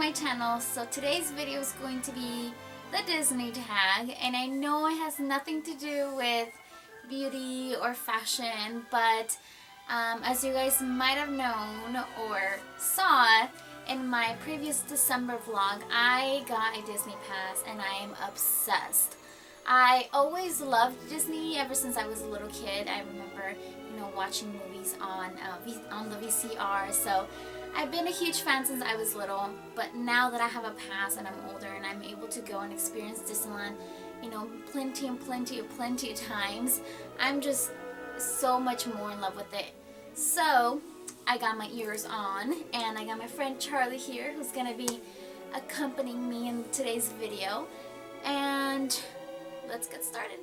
my channel. So today's video is going to be the Disney tag, and I know it has nothing to do with beauty or fashion, but as you guys might have known or saw in my previous December vlog, I got a Disney pass and I am obsessed. I always loved Disney ever since I was a little kid. I remember, watching movies on the VCR. So I've been a huge fan since I was little. But now that I have a pass and I'm older and I'm able to go and experience Disneyland, plenty of times, I'm just so much more in love with it. So I got my ears on, and I got my friend Charlie here, who's gonna be accompanying me in today's video. And let's get started.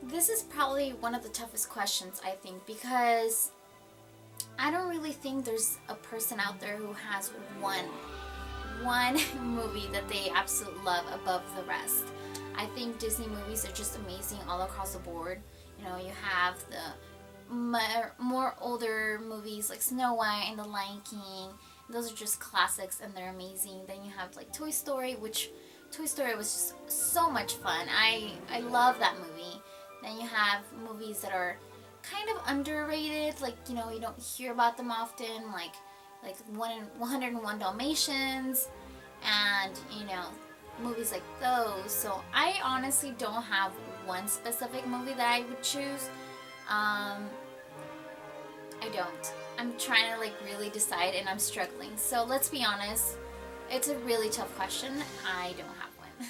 This is probably one of the toughest questions, I think, because I don't really think there's a person out there who has one movie that they absolutely love above the rest. I think Disney movies are just amazing all across the board. You have the more older movies like Snow White and The Lion King. Those are just classics and they're amazing. Then you have like Toy Story, which Toy Story was just so much fun. I love that movie. Then you have movies that are kind of underrated, like you don't hear about them often, like 101 Dalmatians, and movies like those. So I honestly don't have one specific movie that I would choose. I don't. I'm trying to really decide and I'm struggling. So let's be honest, it's a really tough question. I don't have one.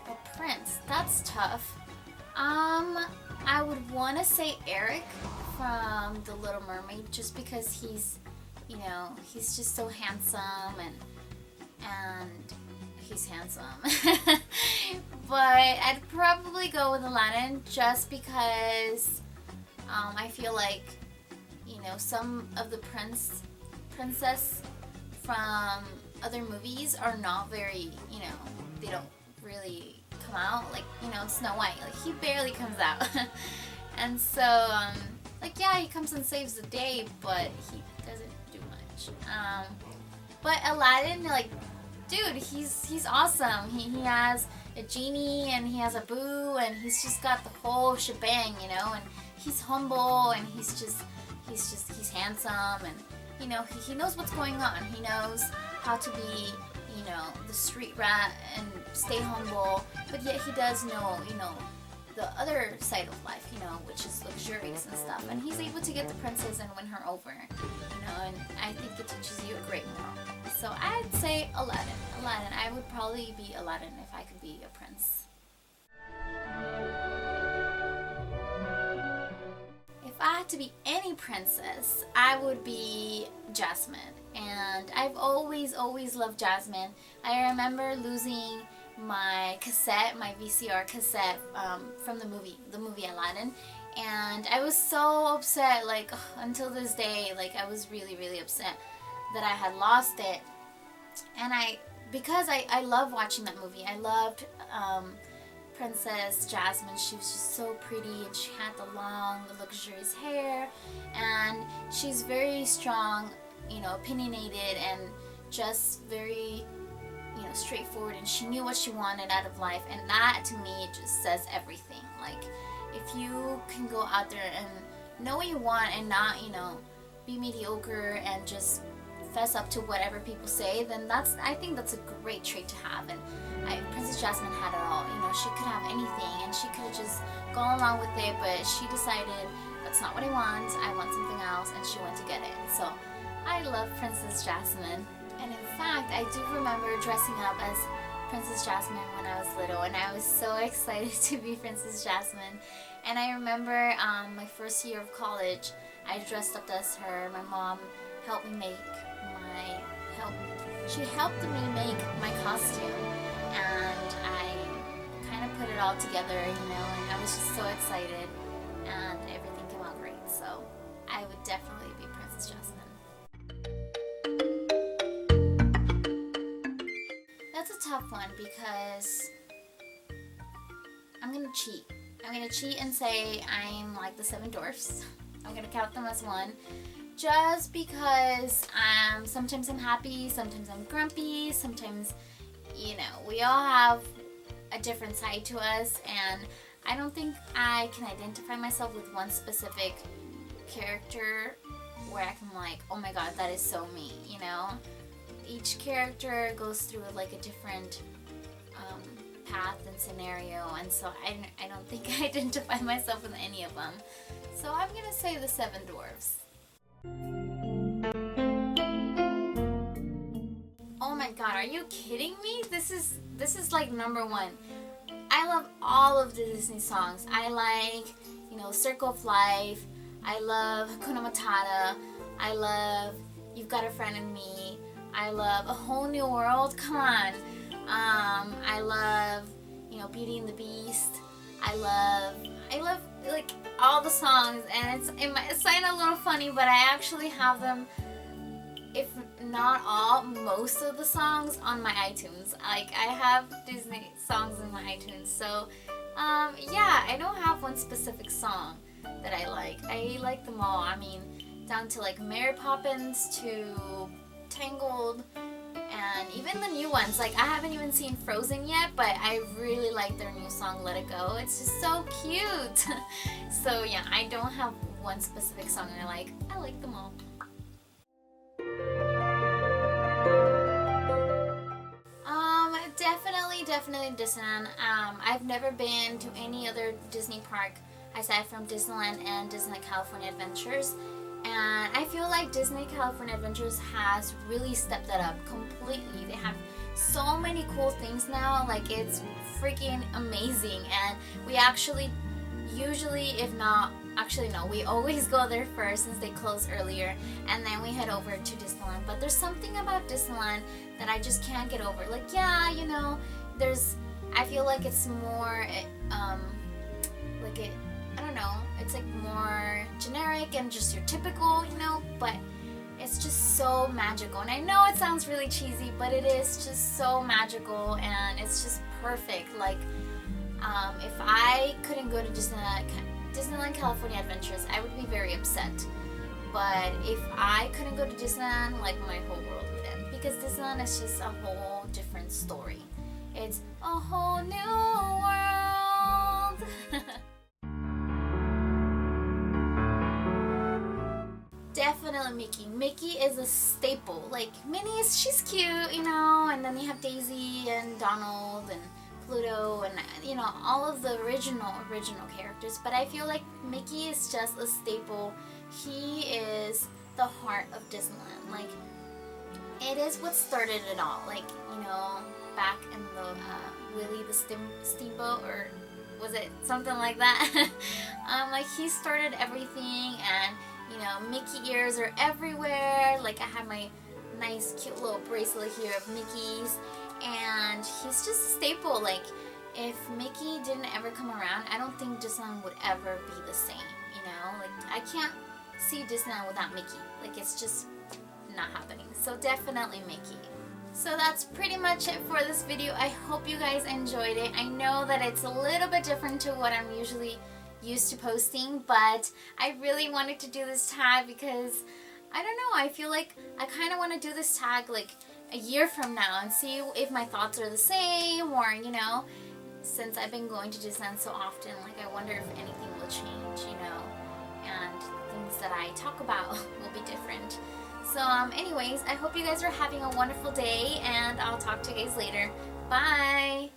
A prince, that's tough. I would want to say Eric from The Little Mermaid, just because he's just so handsome and he's handsome. But I'd probably go with Aladdin just because I feel like some of the princess from other movies are not very, they don't really come out, like Snow White, like he barely comes out. And so yeah, he comes and saves the day, but he doesn't do much. But Aladdin, dude, he's awesome. He has a genie and he has a boo and he's just got the whole shebang, and he's humble and he's handsome, and he knows what's going on. He knows how to be the street rat and stay humble, but yet he does know the other side of life, which is luxurious and stuff, and he's able to get the princess and win her over, and I think it teaches you a great moral. So I'd say Aladdin. I would probably be Aladdin if I could be a prince. If I had to be any princess, I would be Jasmine, and I've always loved Jasmine. I remember losing my VCR cassette from the movie Aladdin, and I was so upset, until this day, I was really upset that I had lost it. And because I love watching that movie. I loved Princess Jasmine. She was just so pretty, and she had the long, luxurious hair, and she's very strong, opinionated, and just very straightforward, and she knew what she wanted out of life, and that to me just says everything. If you can go out there and know what you want and not be mediocre and just fess up to whatever people say, then I think that's a great trait to have. And Princess Jasmine had it all. She could have anything and she could have just gone along with it, but she decided that's not what I want something else, and she went to get it. So I love Princess Jasmine. And in fact, I do remember dressing up as Princess Jasmine when I was little, and I was so excited to be Princess Jasmine. And I remember my first year of college, I dressed up as her. My mom helped me make my costume, and I kind of put it all together, and I was just so excited, and everything came out great. So I would definitely be Princess Jasmine. That's a tough one because I'm gonna cheat. I'm gonna cheat and say I'm like the seven dwarfs. I'm gonna count them as one. Just because sometimes I'm happy, sometimes I'm grumpy, sometimes, you know, we all have a different side to us, and I don't think I can identify myself with one specific character where I can like, oh my god, that is so me, you know? Each character goes through like a different path and scenario, and so I don't think I identify myself with any of them. So I'm gonna say the seven dwarfs. Oh my god, are you kidding me? This is like number one. I love all of the Disney songs. I like, you know, Circle of Life. I love Hakuna Matata. I love You've Got a Friend in Me. I love A Whole New World. Come on. I love, you know, Beauty and the Beast. I love like all the songs, and it might sound a little funny, but I actually have them, if not all, most of the songs on my iTunes. Like, I have Disney songs in my iTunes, so yeah, I don't have one specific song that I like. I like them all. I mean, down to like Mary Poppins to Tangled, and even the new ones. Like, I haven't even seen Frozen yet, but I really like their new song, Let It Go. It's just so cute. So yeah, I don't have one specific song I like. I like them all. Definitely Disneyland. I've never been to any other Disney park aside from Disneyland and Disney California Adventures. And I feel like Disney California Adventures has really stepped that up completely. They have so many cool things now, like it's freaking amazing. And we actually usually, if not, actually no, we always go there first since they close earlier, and then we head over to Disneyland. But there's something about Disneyland that I just can't get over. Like, yeah, you know, I feel like it's more, I don't know, it's like more generic and just your typical, you know, but it's just so magical. And I know it sounds really cheesy, but it is just so magical, and it's just perfect. Like, if I couldn't go to Disneyland California Adventures, I would be very upset. But if I couldn't go to Disneyland, like, my whole world would end, because Disneyland is just a whole different story. It's a whole new world. Definitely Mickey. Mickey is a staple. Like, Minnie, she's cute, you know, and then you have Daisy and Donald and Pluto and, you know, all of the original characters. But I feel like Mickey is just a staple. He is the heart of Disneyland. Like, it is what started it all. Like, you know, back in the Willie the Steamboat, or was it something like that? Like, he started everything, and, you know, Mickey ears are everywhere. Like, I have my nice cute little bracelet here of Mickey's, and he's just a staple. Like, if Mickey didn't ever come around, I don't think Disneyland would ever be the same, you know? Like, I can't see Disneyland without Mickey. Like, it's just not happening. So definitely Mickey. So that's pretty much it for this video. I hope you guys enjoyed it. I know that it's a little bit different to what I'm usually used to posting, but I really wanted to do this tag because, I don't know, I feel like I kind of want to do this tag like a year from now and see if my thoughts are the same, or, you know, since I've been going to Disneyland so often, like, I wonder if anything will change, you know, and things that I talk about will be different. So anyways, I hope you guys are having a wonderful day, and I'll talk to you guys later. Bye!